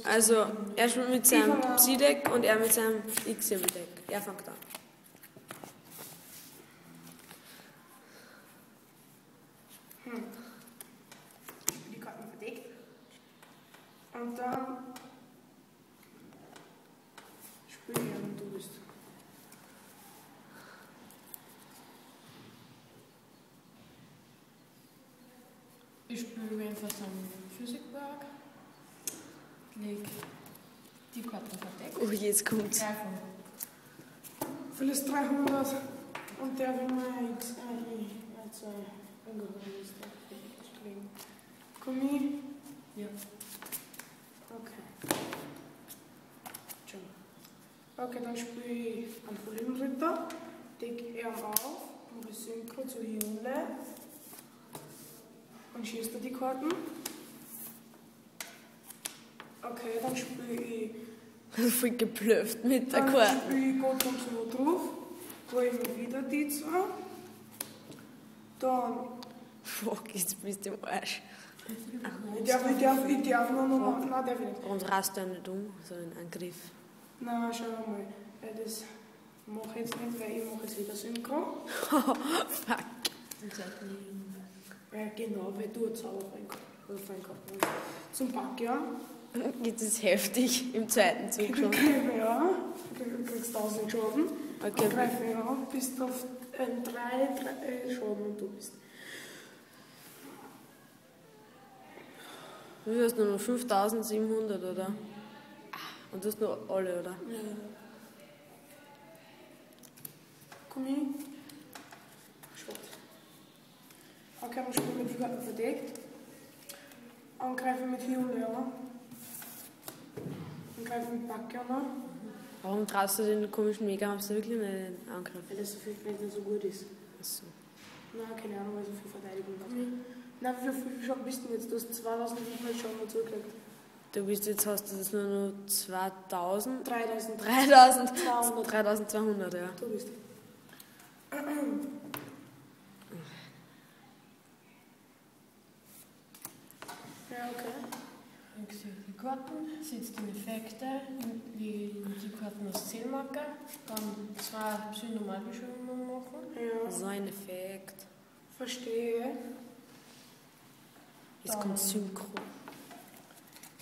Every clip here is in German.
Also, er spielt mit seinem Psi-Deck und er mit seinem X-Deck. Er fängt an. Ich spiele die Karten verdeckt. Und dann spiele ich, wenn du bist. Ich spiele einfach einen Physikberg. Leg die Karten verdeckt. Oh, jetzt kommt's. Vielleicht 300 und der will mir jetzt kriegen. Komm ich? Ja. Okay. Schon. Okay, dann spiele ich einen Vollenritter, deck er auf, mache Synchro zu Jule und schießt er die Karten. Okay, dann spiele ich. Voll geblufft mit der Dann Karte. spiele ich Gott und so drauf, wo ich mir wieder die zwei. Dann. Fuck, jetzt bist du im Arsch. Ich darf noch. Nein, darf ich nicht. Und rast du nicht um, so einen Angriff. Nein, schau mal. Das mache ich jetzt nicht, weil ich mache jetzt wieder Synchro. Fuck. Ja, genau, weil du einen Zauberfall gehabt hast. Zum Pack, ja. Jetzt ist heftig im zweiten Zug schon. Greife ja. Du kriegst 1000 Schaden. Okay. Greife ja. Bist auf 3 Schaden und du bist. Du hast nur noch 5700, oder? Und du hast nur alle, oder? Ja. Komm hin. Schwarz. Okay, wir spielen mit Karten verdeckt. Angreifen mit Hiole, ja. Angreifen mit Backe, ja. Warum traust du den komischen Mega-Hamster wirklich nicht angreifen? Weil das so viel nicht so gut ist. Achso. Nein, keine Ahnung, weil so viel Verteidigung hat. Nein, wie viel Schaden bist du denn jetzt? Du hast 2500 Schaden dazu gekriegt. Du bist jetzt, hast du das nur noch 2000? 3200. 3200, ja. Du bist. Ja, okay. Ich sehe die Karten, setze die Effekte, die Karten aus Zählmarker, dann 2 Psy-Normalbeschwörungen machen. Ja, So ein Effekt. verstehe. Jetzt kommt Synchro.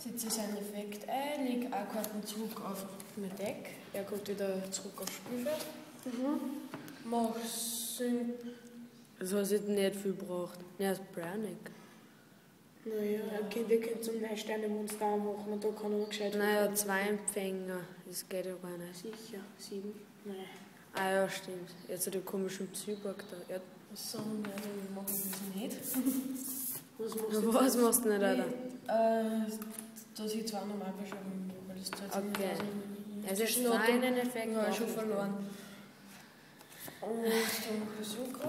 Setze seinen Effekt ein, lege auch Karten zurück auf mein Deck. Er kommt wieder zurück aufs Spielfeld. Mach Das hast du nicht viel gebraucht. Ja, das ist Branik. Naja, der kann zum Neusterne-Monster auch machen und da kann er noch gescheit Naja, 2 Empfänger. Das geht ja gar nicht. Sicher, 7. Nein. Ah ja, stimmt. Jetzt hat der komischen Psyborg da. Ja. so, ja, dann machen wir das nicht. Was machst du? Was machst du nicht, Alter? Dass ich 2 Normalbeschwörungen mache, weil das zahlt Okay. Es ist noch einen Effekt. ja, schon verloren. Und dann mache ich Synchro.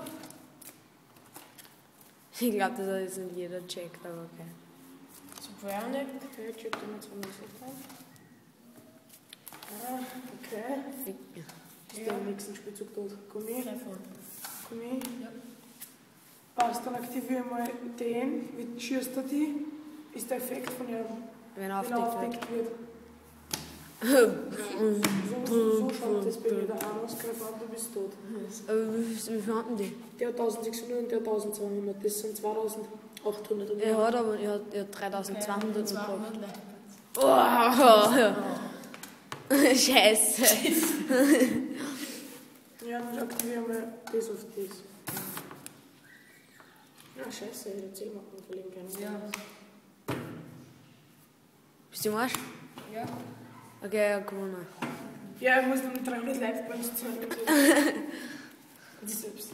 Ich glaube, das hat jetzt nicht jeder checkt, aber okay. Zu Bionic. Okay, check den jetzt mal so drauf. Ah, okay. Ist der im nächsten Spielzug tot. Komm her. Komm her. Ja. Passt, dann aktiviere mal den. Wie schießt er die? Ist der Effekt von ihm, Wenn wenn er aufdeckt aufdeckt wird. So schaut das bei mir da aus. Greif an, du bist tot. Wie fanden die? Der hat 1600 und der 1200. Das sind 2800. Und Er hat aber er hat 3200 200 gebraucht. Leute. Oh, Scheiße. ja, dann aktivieren wir das auf das. Ja, scheiße, ich hätte 10 machen verlieren können. Ja. Bist du im Arsch? Ja. Okay, ja, gewonnen. Ja, ich muss dann 300 Live-Points zahlen. Die selbst.